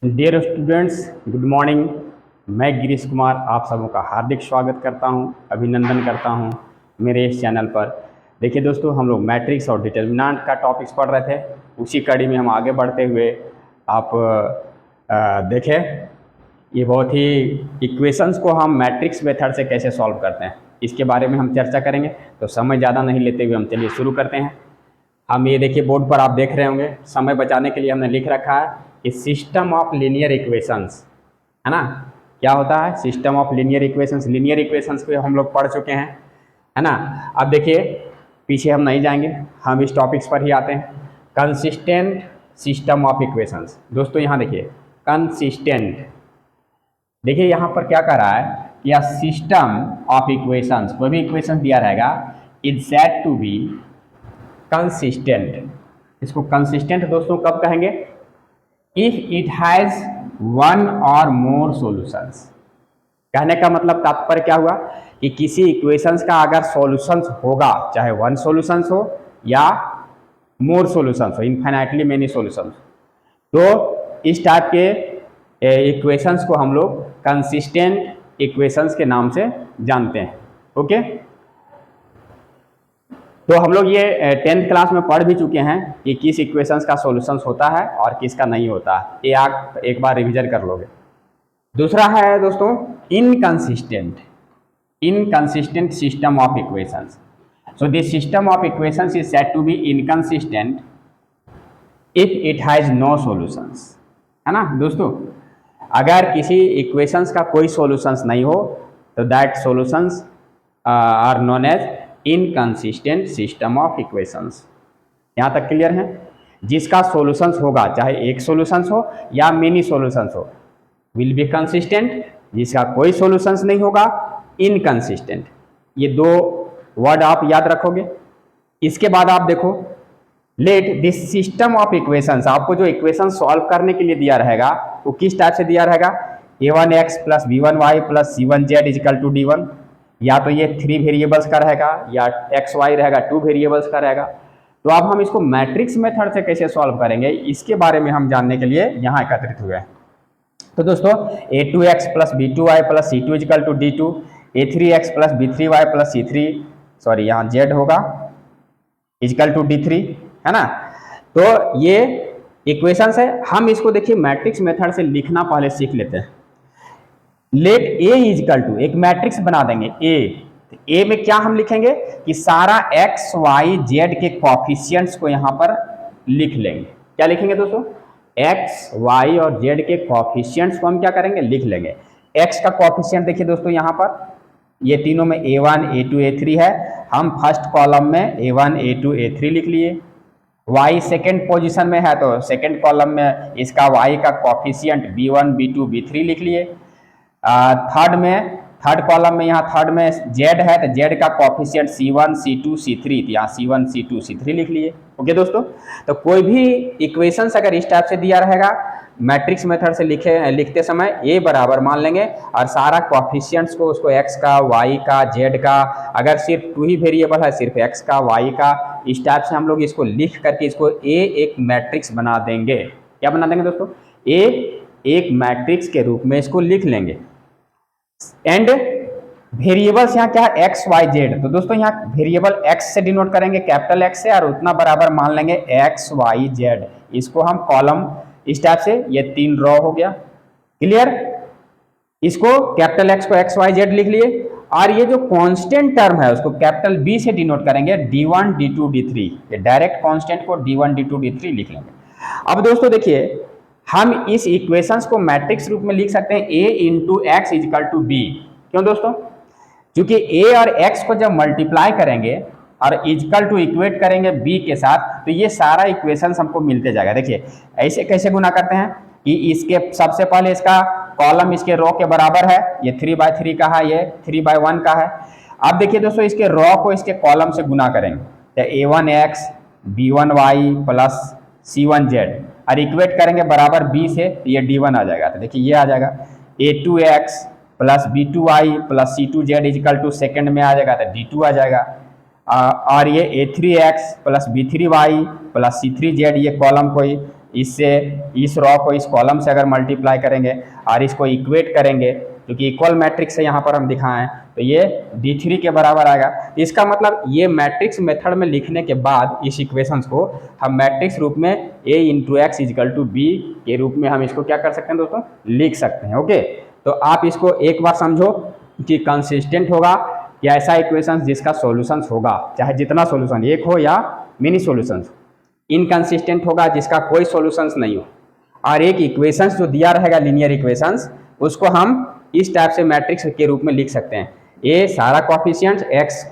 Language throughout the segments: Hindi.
Dear students, good morning. मैं गिरीश कुमार आप सबों का हार्दिक स्वागत करता हूं, अभिनंदन करता हूं मेरे इस चैनल पर। देखिए दोस्तों, हम लोग मैट्रिक्स और डिटर्मिनेंट का टॉपिक्स पढ़ रहे थे। उसी कड़ी में हम आगे बढ़ते हुए आप देखें, ये बहुत ही इक्वेशंस को हम मैट्रिक्स मेथड से कैसे सॉल्व करते हैं इसके बारे में हम चर्चा करेंगे। तो समय ज़्यादा नहीं लेते हुए हम चलिए शुरू करते हैं। हम ये देखिए, बोर्ड पर आप देख रहे होंगे, समय बचाने के लिए हमने लिख रखा है कि सिस्टम ऑफ लीनियर इक्वेशंस, है ना। क्या होता है system of linear equations? Linear equations को हम लोग पढ़ चुके हैं, है ना। अब देखिए, पीछे हम नहीं जाएंगे, हम इस टॉपिक्स पर ही आते हैं। Consistent system of equations. दोस्तों यहाँ देखिए, कंसिस्टेंट, देखिए यहाँ पर क्या कह रहा है कि a सिस्टम ऑफ इक्वेशंस, कोई भी इक्वेशन दिया रहेगा, is said to be consistent. इसको कंसिस्टेंट दोस्तों कब कहेंगे? इफ इट हैज वन और मोर सॉल्यूशंस। कहने का मतलब तात्पर्य क्या हुआ कि किसी इक्वेशंस का अगर सॉल्यूशंस होगा, चाहे वन सॉल्यूशंस हो या मोर सॉल्यूशंस हो, इनफाइनाइटली मेनी सॉल्यूशंस, तो इस टाइप के इक्वेशंस को हम लोग कंसिस्टेंट इक्वेशंस के नाम से जानते हैं। ओके, तो हम लोग ये 10th क्लास में पढ़ भी चुके हैं कि किस इक्वेशंस का सॉल्यूशंस होता है और किसका नहीं होता है। ये आप एक बार रिवीजन कर लोगे। दूसरा है दोस्तों inconsistent, inconsistent system of equations. So this system of equations is said to be inconsistent if it has no solutions, है ना दोस्तों। अगर किसी इक्वेशंस का कोई सॉल्यूशंस नहीं हो तो that solutions are known as inconsistent system of equations. यहाँ तक क्लियर है? जिसका सॉल्यूशंस होगा, चाहे एक सॉल्यूशंस हो या मेनी सॉल्यूशंस हो, विल बी कंसिस्टेंट। जिसका कोई सॉल्यूशंस नहीं होगा, इनकंसिस्टेंट। ये दो वर्ड आप याद रखोगे। इसके बाद आप देखो, let this system of equations, आपको जो इक्वेशन सॉल्व करने के लिए दिया रहेगा वो किस टाइप से दिया रहेगा? a1x plus b1y plus c1z is equal to d1। या तो ये 3 वेरिएबल्स का रहेगा या एक्स वाई रहेगा 2 वेरिएबल्स का रहेगा। तो अब हम इसको मैट्रिक्स मेथड से कैसे सॉल्व करेंगे इसके बारे में हम जानने के लिए यहाँ एकत्रित हुए हैं। तो दोस्तों a2x plus b2y plus c2 is equal to d2, a3x plus b3y plus c3, sorry यहाँ z होगा, इजिकल टू d3, है ना। तो ये इक्वेशंस है। हम इसको देखिए मैट्रिक्स मेथड से लिखना पहले सीख लेते हैं। लेट ए इजिकल टू, एक मैट्रिक्स बना देंगे ए में क्या हम लिखेंगे कि सारा एक्स वाई जेड के कॉफिशिएंट्स को यहाँ पर लिख लेंगे। क्या लिखेंगे दोस्तों? एक्स वाई और जेड के कॉफिशिएंट्स को हम क्या करेंगे? लिख लेंगे। एक्स का कॉफिशिएंट देखिए दोस्तों, यहाँ पर ये तीनों में a1 a2 a3 है। हम फर्स्ट कॉलम में a1 a2 a3 लिख लिए। y सेकेंड पोजीशन में है तो सेकेंड कॉलम में इसका y का कॉफिशिएंट b1 b2 b3 लिख लिए। थर्ड में, थर्ड कॉलम में, यहाँ थर्ड में z है तो z का कॉफिशिएंट c1 c2 c3, तो यहाँ c1 c2 c3 लिख लिए। ओके दोस्तों, तो कोई भी इक्वेशंस अगर इस टाइप से दिया रहेगा, मैट्रिक्स मेथड से लिखते समय a बराबर मान लेंगे और सारा कॉफिशिएंट्स को उसको x का, y का, z का, अगर सिर्फ 2 ही वेरिएबल है सिर्फ x का y का, इस टाइप से हम लोग इसको लिख करके इसको a एक मैट्रिक्स बना देंगे। क्या बना देंगे दोस्तों? a एक मैट्रिक्स के रूप में इसको लिख लेंगे। एंड वेरिएबल्स यहाँ क्या है? X Y Z. तो दोस्तों यहाँ वेरिएबल एक्स से डिनोट करेंगे, कैपिटल एक्स से, और उतना बराबर मान लेंगे एक्स वाई जेड। इसको हम कॉलम इस टाइप से, ये 3 रो हो गया। क्लियर? इसको कैपिटल एक्स को एक्स वाई जेड लिख लिए, और ये जो कांस्टेंट टर्म है उसको कैपिटल बी से डिनोट करेंगे, d1 d2 d3। ये डायरेक्ट कांस्टेंट को d1 d2 d3 लिख लेंगे। अब दोस्तों देखिए, हम इस इक्वेशंस को मैट्रिक्स रूप में लिख सकते हैं a into X is equal to B. क्यों दोस्तों? क्योंकि a और x को जब मल्टीप्लाई करेंगे और इजिकल टू इक्वेट करेंगे b के साथ, तो ये सारा इक्वेशंस हमको मिलते जाएगा। देखिए ऐसे कैसे गुना करते हैं कि इसके सबसे पहले इसका कॉलम इसके रो के बराबर है, ये 3/3 का है, ये 3/1 का है। अब देखिए दोस्तों, इसके रो को इसके कॉलम से गुना करेंगे तो a1x b1y प्लस c1z, और इक्वेट करेंगे बराबर b से, तो ये d1 आ जाएगा। तो देखिए ये आ जाएगा a2x plus b2y plus c2z is equal to second में आ जाएगा तो d2 आ जाएगा। और ये a3x plus b3y plus c3z, ये कॉलम को इससे इस रॉ को इस कॉलम से अगर मल्टीप्लाई करेंगे और इसको इक्वेट करेंगे, क्योंकि इक्वल मैट्रिक्स है यहाँ पर हम दिखाएं, तो ये D3 के बराबर आएगा। इसका मतलब ये मैट्रिक्स मेथड में लिखने के बाद इस इक्वेशंस को हम मैट्रिक्स रूप में A into X is equal to B के रूप में हम इसको क्या कर सकते हैं दोस्तों, लिख सकते हैं। ओके, तो आप इसको एक बार समझो कि कंसिस्टेंट होगा कि ऐसा इक्वेशंस जिसका सॉल्यूशंस होगा, चाहे जितना सॉल्यूशन एक हो या मिनी सॉल्यूशंस। इनकंसिस्टेंट होगा जिसका कोई सॉल्यूशंस नहीं हो। और एक इक्वेशंस जो दिया रहेगा लीनियर इक्वेशंस, उसको हम इस टाइप से मैट्रिक्स के रूप में लिख सकते हैं। ए सारा कॉफिशिएंट्स, एक्स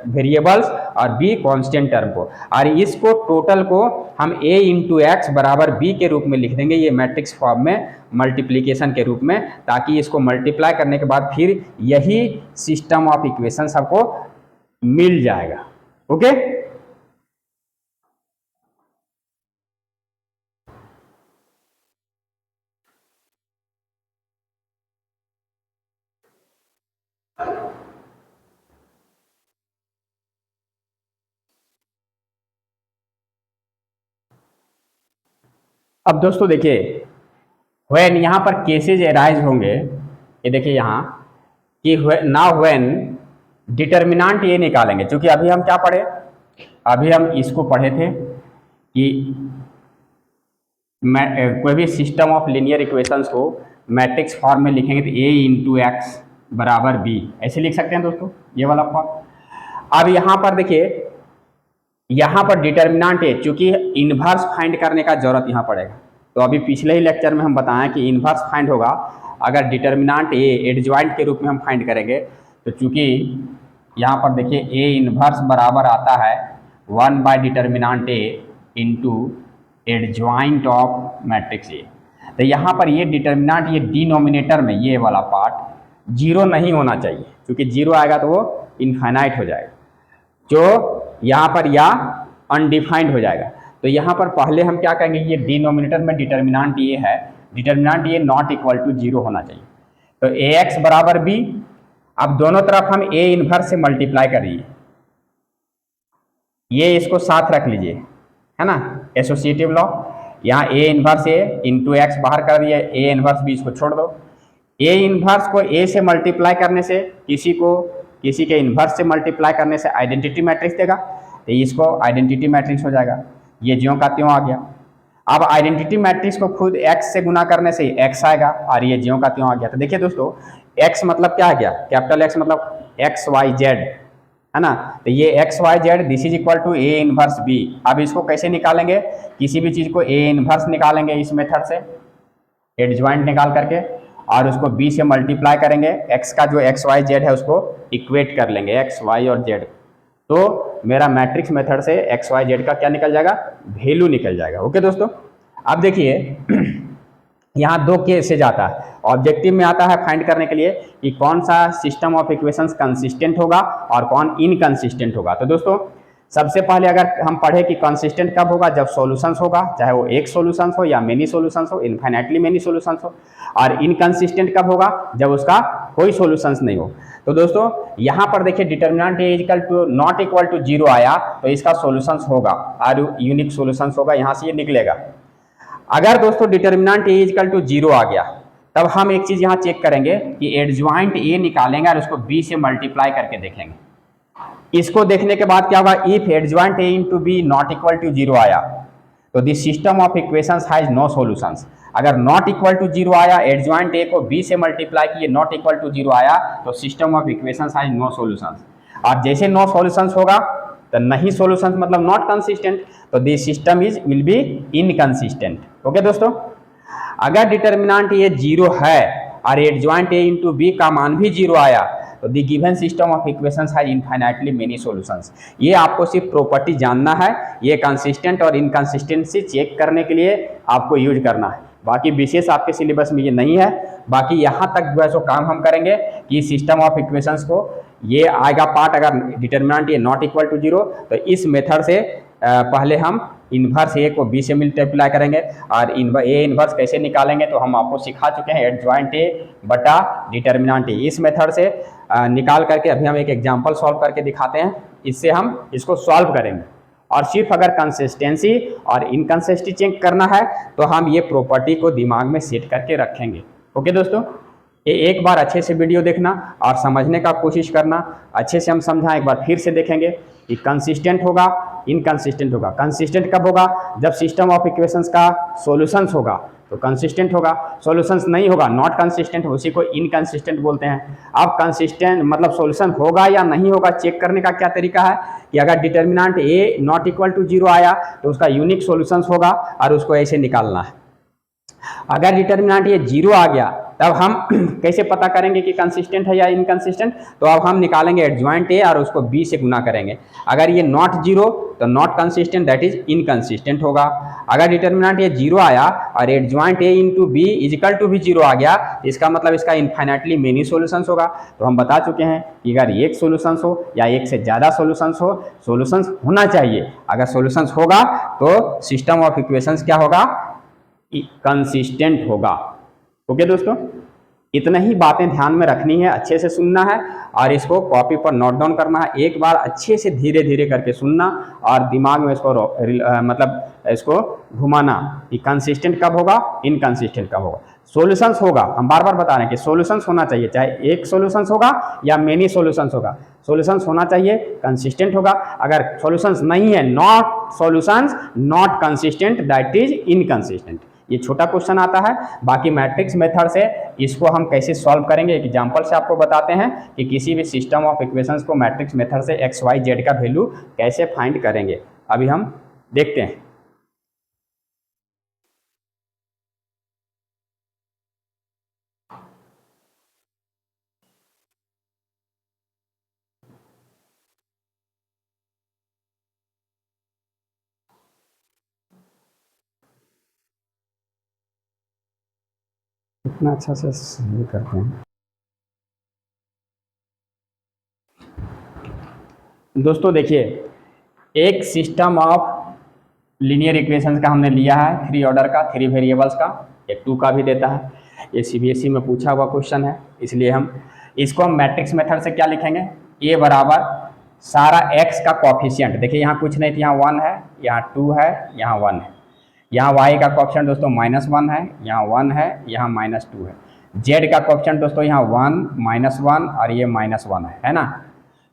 वेरिएबल्स और बी कांस्टेंट टर्म को, और इसको टोटल को हम ए इंटू एक्स बराबर बी के रूप में लिख देंगे, ये मैट्रिक्स फॉर्म में मल्टीप्लिकेशन के रूप में, ताकि इसको मल्टीप्लाई करने के बाद फिर यही सिस्टम ऑफ इक्वेशन सबको मिल जाएगा। ओके, अब दोस्तों देखिए, व्हेन यहाँ पर केसेज अराइज होंगे, ये देखिए यहाँ कि नाउ व्हेन डिटर्मिनेंट ये निकालेंगे, क्योंकि अभी हम क्या पढ़े, अभी हम इसको पढ़े थे कि कोई भी सिस्टम ऑफ लीनियर इक्वेशंस को मैट्रिक्स फॉर्म में लिखेंगे तो ए इंटू एक्स बराबर बी, ऐसे लिख सकते हैं दोस्तों, ये वाला फॉर्म। अब यहाँ पर देखिए, यहाँ पर डिटर्मिनेंट है, चूंकि इन्वर्स फाइंड करने का जरूरत यहाँ पड़ेगा। तो अभी पिछले ही लेक्चर में हम बताएं कि इन्वर्स फाइंड होगा अगर डिटर्मिनेंट ए एडजॉइंट के रूप में हम फाइंड करेंगे, तो चूंकि यहाँ पर देखिए ए इन्वर्स बराबर आता है 1 bye determinant A into adjoint of matrix A. तो यहाँ पर ये डिटर्मिनेंट, ये डिनोमिनेटर में ये वाला पार्ट जीरो नहीं होना चाहिए, क्योंकि जीरो आएगा तो वो इनफाइनाइट हो जाएगा, जो यहाँ पर या अनडिफाइंड हो जाएगा। तो यहाँ पर पहले हम क्या कहेंगे, ये डिनोमिनेटर में डिटर्मिनेंट ये है, डिटर्मिनेंट ये नॉट इक्वल टू जीरो होना चाहिए। तो ए एक्स बराबर बी, अब दोनों तरफ हम ए इन्वर्स से मल्टीप्लाई करिए, ये इसको साथ रख लीजिए, है ना, एसोसिएटिव लॉ। यहाँ A inverse A into x बाहर कर दिए, ए इन्वर्स बी इसको छोड़ दो। ए इन्वर्स को ए से मल्टीप्लाई करने से, किसी के इन्वर्स से मल्टीप्लाई करने से आइडेंटिटी मैट्रिक्स देगा, तो इसको आइडेंटिटी मैट्रिक्स हो जाएगा, ये ज्यों का त्यों आ गया। अब आइडेंटिटी मैट्रिक्स को खुद x से गुना करने से x आएगा, और ये ज्यों का त्यों आ गया। तो देखिए दोस्तों, x मतलब क्या आ गया, कैपिटल X मतलब एक्स वाई जेड, है ना। तो ये X Y Z this is equal to A inverse B. अब इसको कैसे निकालेंगे, किसी भी चीज़ को ए इनवर्स निकालेंगे इस मेथड से, एडजॉइंट निकाल करके, और उसको b से मल्टीप्लाई करेंगे, x का जो एक्स वाई जेड है उसको इक्वेट कर लेंगे, एक्स वाई और जेड। तो मेरा मैट्रिक्स मेथड से एक्स वाई जेड का क्या निकल जाएगा, वैल्यू निकल जाएगा। ओके दोस्तों, अब देखिए यहाँ दो केसेज आता है, ऑब्जेक्टिव में आता है फाइंड करने के लिए कि कौन सा सिस्टम ऑफ इक्वेशंस कंसिस्टेंट होगा और कौन इनकंसिस्टेंट होगा। तो दोस्तों सबसे पहले अगर हम पढ़े कि कंसिस्टेंट कब होगा, जब सॉल्यूशंस होगा, चाहे वो एक सॉल्यूशंस हो या मेनी सॉल्यूशंस हो, इनफाइनाइटली मेनी सॉल्यूशंस हो। और इनकंसिस्टेंट कब होगा, जब उसका कोई सॉल्यूशंस नहीं हो। तो दोस्तों यहाँ पर देखिए determinant A equal to not equal to zero आया, तो इसका सॉल्यूशंस होगा और यूनिक सॉल्यूशंस होगा, यहाँ से ये निकलेगा। अगर दोस्तों determinant A equal to zero आ गया, तब हम एक चीज यहाँ चेक करेंगे कि एडजॉइंट ए निकालेंगे और उसको बी से मल्टीप्लाई करके देखेंगे। इसको देखने के बाद क्या होगा, if adjoint A into B not equal to zero आया, तो this system of equations has no solutions. अगर नॉट इक्वल टू जीरो आया, एडजॉइंट ए को बी से मल्टीप्लाई किए, नॉट इक्वल टू जीरो आया, तो system of equations has no solutions. और जैसे नो सॉल्यूशंस होगा तो नहीं सॉल्यूशंस मतलब नॉट कंसिस्टेंट, तो this system is will be inconsistent. Okay दोस्तों, अगर डिटर्मिनेंट ये जीरो है और एडजॉइंट ए इंटू बी का मान भी जीरो आया, तो the given system of equations has infinitely many solutions. ये आपको सिर्फ प्रॉपर्टी जानना है, ये कंसिस्टेंट और इनकंसिस्टेंसी चेक करने के लिए आपको यूज करना है। बाकी विशेष आपके सिलेबस में ये नहीं है। बाकी यहाँ तक जो है सो काम हम करेंगे कि सिस्टम ऑफ इक्वेशंस को ये आएगा पार्ट, अगर डिटर्मिनेंट ये नॉट इक्वल टू जीरो, तो इस मेथड से पहले हम इन्वर्स ए को बी से मल्टीप्लाई करेंगे, और ए इन्वर्स कैसे निकालेंगे तो हम आपको सिखा चुके हैं, एडजॉइंट ए बटा डिटर्मिनेंट ए। इस मेथड से निकाल करके अभी हम एक एग्जांपल सॉल्व करके दिखाते हैं, इससे हम इसको सॉल्व करेंगे। और सिर्फ अगर कंसिस्टेंसी और इनकंसिस्टेंसी चेक करना है तो हम ये प्रॉपर्टी को दिमाग में सेट करके रखेंगे। ओके दोस्तों, ये एक बार अच्छे से वीडियो देखना और समझने का कोशिश करना। अच्छे से हम समझाएं, एक बार फिर से देखेंगे कि कंसिस्टेंट होगा, इनकंसिस्टेंट होगा। कंसिस्टेंट कब होगा? जब सिस्टम ऑफ इक्वेशंस का सॉल्यूशंस होगा तो कंसिस्टेंट होगा, सॉल्यूशंस नहीं होगा नॉट कंसिस्टेंट, उसी को इनकंसिस्टेंट बोलते हैं। अब कंसिस्टेंट मतलब सॉल्यूशन होगा या नहीं होगा चेक करने का क्या तरीका है कि अगर determinant A not equal to 0 आया तो उसका यूनिक सॉल्यूशंस होगा और उसको ऐसे निकालना है। अगर डिटर्मिनेंट ये 0 आ गया तब हम कैसे पता करेंगे कि कंसिस्टेंट है या इनकंसिस्टेंट? तो अब हम निकालेंगे एडजॉइंट ए और उसको बी से गुना करेंगे। अगर ये नॉट 0 तो not consistent, that is inconsistent होगा। अगर डिटर्मिनेंट ये 0 आया और adjoint A into B is equal to भी 0 आ गया, इसका मतलब इसका इन्फाइनाइटली मेनी सॉल्यूशंस होगा। तो हम बता चुके हैं कि अगर एक सॉल्यूशंस हो या एक से ज़्यादा सॉल्यूशंस हो, सॉल्यूशंस होना चाहिए। अगर सॉल्यूशंस होगा तो सिस्टम ऑफ इक्वेशंस क्या होगा? कंसिस्टेंट होगा। ओके दोस्तों, इतना ही बातें ध्यान में रखनी है, अच्छे से सुनना है और इसको कॉपी पर नोट डाउन करना है। एक बार अच्छे से धीरे धीरे करके सुनना और दिमाग में इसको मतलब इसको घुमाना कि कंसिस्टेंट कब होगा, इनकंसिस्टेंट कब होगा। सॉल्यूशंस होगा, हम बार बार बता रहे हैं कि सॉल्यूशंस होना चाहिए, चाहे एक सॉल्यूशंस होगा या मेनी सॉल्यूशंस होगा, सॉल्यूशंस होना चाहिए, कंसिस्टेंट होगा। अगर सॉल्यूशंस नहीं है, not solutions not consistent, that is inconsistent. ये छोटा क्वेश्चन आता है। बाकी मैट्रिक्स मेथड से इसको हम कैसे सॉल्व करेंगे एक एग्जांपल से आपको बताते हैं कि किसी भी सिस्टम ऑफ इक्वेशंस को मैट्रिक्स मेथड से एक्स वाई जेड का वैल्यू कैसे फाइंड करेंगे, अभी हम देखते हैं। इतना अच्छा से ये करते हैं। दोस्तों देखिए, एक सिस्टम ऑफ लीनियर इक्वेशंस का हमने लिया है, 3 ऑर्डर का, 3 वेरिएबल्स का, एक 2 का भी देता है। ये सीबीएसई में पूछा हुआ क्वेश्चन है, इसलिए हम इसको हम मैट्रिक्स मेथड से क्या लिखेंगे? ए बराबर सारा एक्स का कॉफिशिएंट, देखिए यहाँ कुछ नहीं, यहाँ 1 है, यहाँ 2 है, यहाँ 1 है। यहाँ y का कॉफिशिएंट दोस्तों -1 है, यहाँ 1 है, यहाँ -2 है। z का कॉफिशिएंट दोस्तों यहाँ 1, -1 और ये -1 है ना।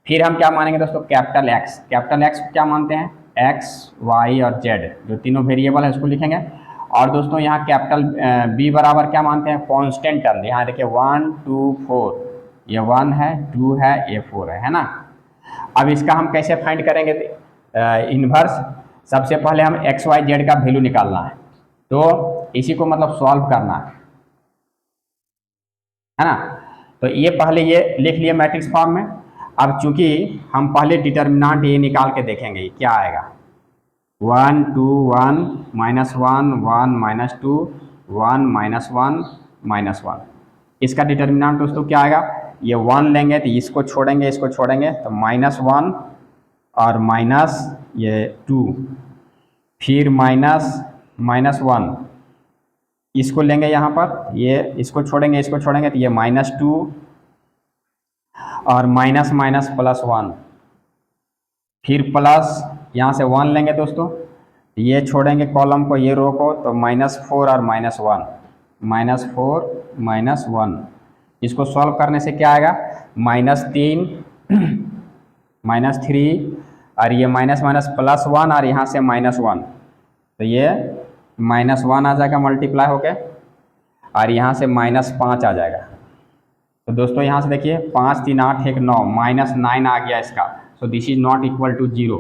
फिर हम क्या मानेंगे दोस्तों? Capital x. कैपिटल एक्स क्या मानते हैं? एक्स, वाई और जेड, जो तीनों वेरिएबल है उसको लिखेंगे। और दोस्तों यहाँ कैपिटल बी बराबर क्या मानते हैं? Constant term. यहाँ देखिए 1, 2, 4, ये 1 है, 2 है, ये 4 है ना। अब इसका हम कैसे फाइंड करेंगे इन्वर्स? सबसे पहले हम एक्स वाई जेड का वैल्यू निकालना है, तो इसी को मतलब सॉल्व करना है ना। तो ये पहले ये लिख लिए मैट्रिक्स फॉर्म में। अब चूंकि हम पहले डिटर्मिनेंट ये निकाल के देखेंगे क्या आएगा। 1, 2, 1, -1, 1, -2, 1, -1, -1। इसका डिटर्मिनेंट दोस्तों क्या आएगा? ये 1 लेंगे तो इसको छोड़ेंगे, इसको छोड़ेंगे तो -1 और माइनस ये 2, फिर -1, इसको लेंगे यहाँ पर, ये इसको छोड़ेंगे, इसको छोड़ेंगे तो ये -2 और +1, फिर प्लस यहाँ से 1 लेंगे दोस्तों, ये छोड़ेंगे कॉलम को, ये रो को, तो -4 और -1, -4 -1। इसको सॉल्व करने से क्या आएगा? -3 -3 और ये +1 और यहाँ से -1, तो ये -1 आ जाएगा मल्टीप्लाई होके और यहाँ से -5 आ जाएगा। तो दोस्तों यहाँ से देखिए 5, 3, 8, 1, 9, -9 आ गया इसका। So this is not equal to 0।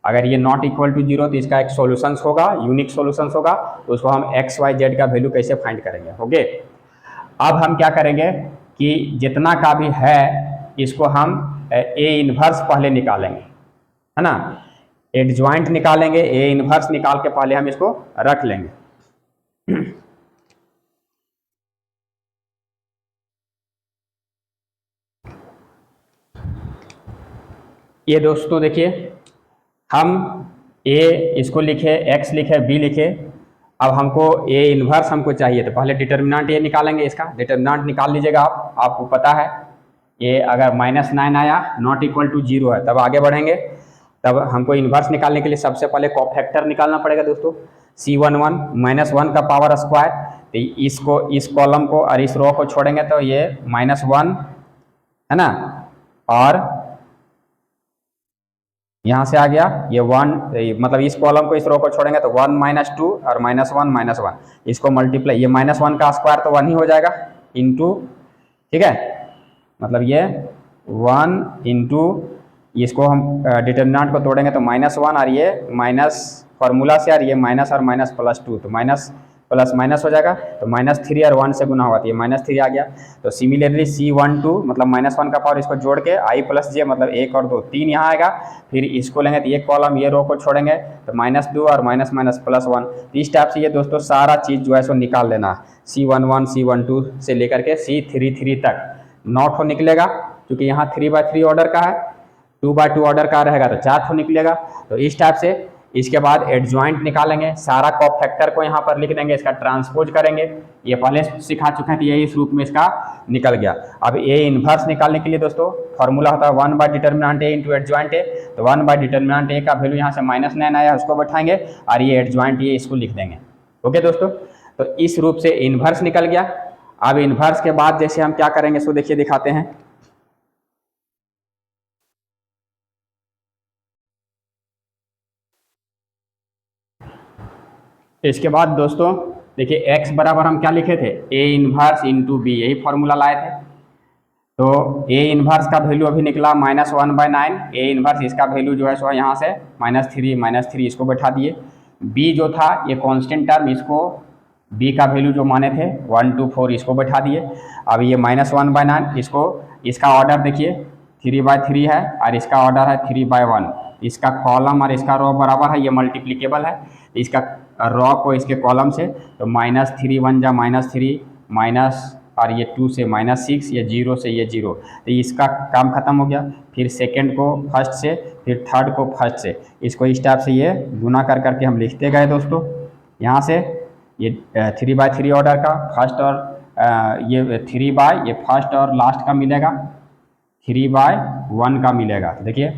अगर ये नॉट इक्वल टू 0 तो इसका एक सॉल्यूशंस होगा, यूनिक सॉल्यूशंस होगा, तो उसको हम एक्स वाई जेड का वैल्यू कैसे फाइंड करेंगे। ओके, अब हम क्या करेंगे कि जितना का भी है इसको हम ए इन्वर्स पहले निकालेंगे, है ना। एडजॉइंट निकालेंगे, ए इन्वर्स निकाल के पहले हम इसको रख लेंगे। ये दोस्तों देखिए, हम ए इसको लिखे, एक्स लिखे, बी लिखे। अब हमको ए इन्वर्स हमको चाहिए, तो पहले डिटर्मिनेंट ये निकालेंगे। इसका डिटर्मिनेंट निकाल लीजिएगा आप, आपको पता है। ये अगर -9 आया, नॉट इक्वल टू 0 है, तब आगे बढ़ेंगे। तब हमको इन्वर्स निकालने के लिए सबसे पहले कोफैक्टर निकालना पड़ेगा दोस्तों। C11 -1 का पावर स्क्वायर, तो इसको, इस कॉलम को और इस रो को छोड़ेंगे तो ये -1 है ना, और यहाँ से आ गया ये 1, मतलब इस कॉलम को इस रो को छोड़ेंगे तो 1 -2 और -1 -1, इसको मल्टीप्लाई, ये -1 का स्क्वायर तो 1 ही हो जाएगा इंटू, ठीक है, मतलब ये 1 इंटू, इसको हम डिटर्मिनेंट को तोड़ेंगे तो -1 और ये माइनस फार्मूला से, और ये माइनस और माइनस +2, तो माइनस प्लस माइनस हो जाएगा, तो -3 और 1 से गुना होगा तो ये -3 आ गया। तो सिमिलरली C12 मतलब -1 का पावर, इसको जोड़ के I + J मतलब 1 और 2 3 यहाँ आएगा, फिर इसको लेंगे तो ये कॉलम ये रो को छोड़ेंगे तो -2 और माइनस माइनस +1, तो इस टाइप से ये दोस्तों सारा चीज़ जो है सो निकाल लेना। C11 C12 से लेकर के C33 तक नॉट हो निकलेगा, क्योंकि यहाँ 3/3 ऑर्डर का है, 2/2 ऑर्डर का रहेगा तो 4 हो निकलेगा। तो इस टाइप से इसके बाद एडजॉइंट निकालेंगे, सारा कोफैक्टर को यहाँ पर लिख देंगे, इसका ट्रांसपोज करेंगे, ये पहले सिखा चुके हैं तो ये इस रूप में इसका निकल गया। अब ए इन्वर्स निकालने के लिए दोस्तों फॉर्मूला होता है 1 bye determinant A into adjoint A, तो 1 बाय डिटर्मिनेंट ए का वैल्यू यहाँ से -9 आया, उसको बैठाएंगे और ये एडजॉइंट ये इसको लिख देंगे। ओके दोस्तों, तो इस रूप से इन्वर्स निकल गया। अब इन्वर्स के बाद जैसे हम क्या करेंगे सो देखिए दिखाते हैं। इसके बाद दोस्तों देखिए x बराबर हम क्या लिखे थे, ए इन्वर्स इंटू बी, यही फॉर्मूला लाए थे। तो ए इन्वर्स का वैल्यू अभी निकला -1/9, ए इन्वर्स इसका वैल्यू जो है सो यहाँ से -3 इसको बैठा दिए। बी जो था ये कांस्टेंट टर्म, इसको बी का वैल्यू जो माने थे 1 2 4 इसको बैठा दिए। अब ये -1/9, इसको, इसका ऑर्डर देखिए 3/3 है और इसका ऑर्डर है 3/1, इसका कॉलम और इसका रो बराबर है, ये मल्टीप्लिकेबल है, इसका रॉ को इसके कॉलम से, तो -3 1 जा -3 माइनस, और ये 2 से -6, ये 0 से ये 0, तो इसका काम खत्म हो गया। फिर सेकंड को फर्स्ट से, फिर थर्ड को फर्स्ट से, इसको इस टाइप से ये गुना कर करके हम लिखते गए दोस्तों। यहाँ से ये 3/3 ऑर्डर का फर्स्ट, और ये 3 ये फर्स्ट और लास्ट का मिलेगा, 3/1 का मिलेगा। तो देखिए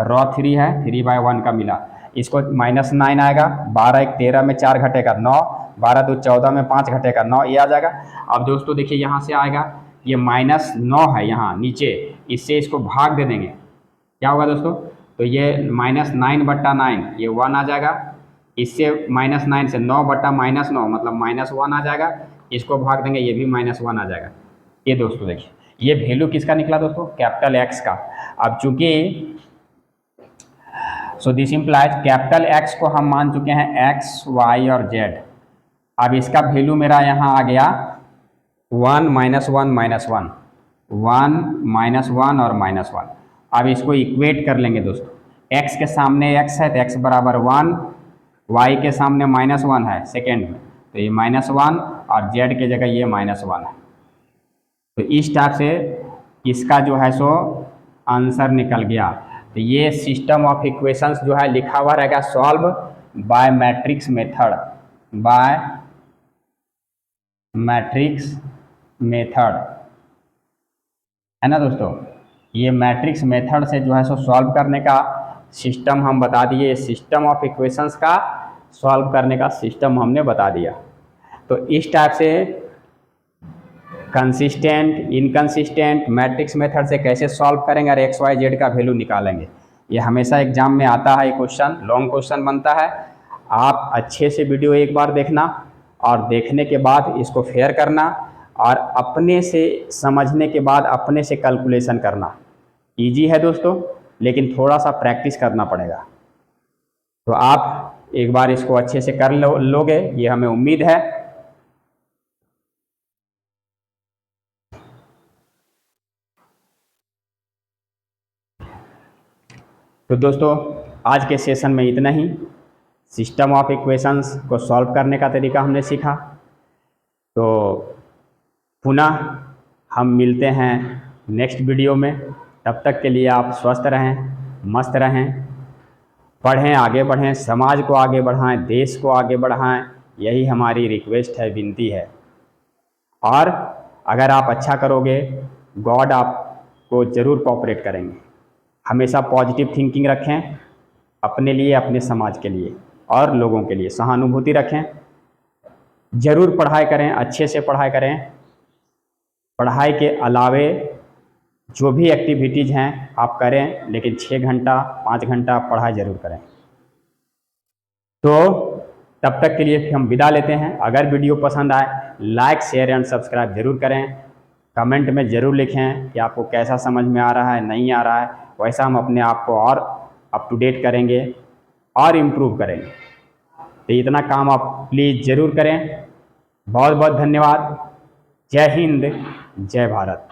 रॉ 3 है, 3/1 का मिला, इसको -9 आएगा, 12 1 13 में 4 घटेगा 9, 12 2 14 में 5 घटेगा 9, ये आ जाएगा। अब दोस्तों देखिए यहाँ से आएगा, ये -9 है यहाँ नीचे, इससे इसको भाग दे देंगे, क्या होगा दोस्तों, तो ये -9/9 ये 1 आ जाएगा, इससे -9 से 9/-9 मतलब -1 आ जाएगा, इसको भाग देंगे ये भी -1 आ जाएगा। ये दोस्तों देखिए ये वैल्यू किसका निकला दोस्तों, कैपिटल X का। अब चूंकि so this implies capital X को हम मान चुके हैं X Y और Z। अब इसका वैल्यू मेरा यहाँ आ गया 1 -1 -1, 1 -1 और -1। अब इसको इक्वेट कर लेंगे दोस्तों, X के सामने X है तो X बराबर 1, Y के सामने -1 है सेकेंड में, तो ये -1 और Z के जगह ये -1 है। तो इस टाइप से इसका जो है सो आंसर निकल गया। तो ये सिस्टम ऑफ इक्वेशंस जो है लिखा हुआ रहेगा solve by matrix method, by matrix method, है ना दोस्तों। ये मैट्रिक्स मेथड से जो है सो सॉल्व करने का सिस्टम हम बता दिए, सिस्टम ऑफ इक्वेशंस का सॉल्व करने का सिस्टम हमने बता दिया। तो इस टाइप से कंसिस्टेंट, इनकंसिस्टेंट, मैट्रिक्स मेथड से कैसे सॉल्व करेंगे और एक्स वाई जेड का वैल्यू निकालेंगे। ये हमेशा एग्जाम में आता है, ये क्वेश्चन लॉन्ग क्वेश्चन बनता है। आप अच्छे से वीडियो एक बार देखना और देखने के बाद इसको फेयर करना और अपने से समझने के बाद अपने से कैलकुलेशन करना। इजी है दोस्तों, लेकिन थोड़ा सा प्रैक्टिस करना पड़ेगा। तो आप एक बार इसको अच्छे से कर लोगे, ये हमें उम्मीद है। तो दोस्तों आज के सेशन में इतना ही। सिस्टम ऑफ इक्वेशंस को सॉल्व करने का तरीका हमने सीखा। तो पुनः हम मिलते हैं नेक्स्ट वीडियो में। तब तक के लिए आप स्वस्थ रहें, मस्त रहें, पढ़ें, आगे बढ़ें, समाज को आगे बढ़ाएं, देश को आगे बढ़ाएं। यही हमारी रिक्वेस्ट है, विनती है। और अगर आप अच्छा करोगे, गॉड आपको ज़रूर कोऑपरेट करेंगे। हमेशा पॉजिटिव थिंकिंग रखें, अपने लिए, अपने समाज के लिए और लोगों के लिए सहानुभूति रखें। ज़रूर पढ़ाई करें, अच्छे से पढ़ाई करें। पढ़ाई के अलावे जो भी एक्टिविटीज़ हैं आप करें, लेकिन 6 घंटा 5 घंटा पढ़ाई ज़रूर करें। तो तब तक के लिए हम विदा लेते हैं। अगर वीडियो पसंद आए लाइक शेयर एंड सब्सक्राइब ज़रूर करें। कमेंट में ज़रूर लिखें कि आपको कैसा समझ में आ रहा है, नहीं आ रहा है। वैसा हम अपने आप को और अप टू डेट करेंगे और इम्प्रूव करेंगे। तो इतना काम आप प्लीज़ ज़रूर करें। बहुत बहुत धन्यवाद। जय हिंद, जय भारत।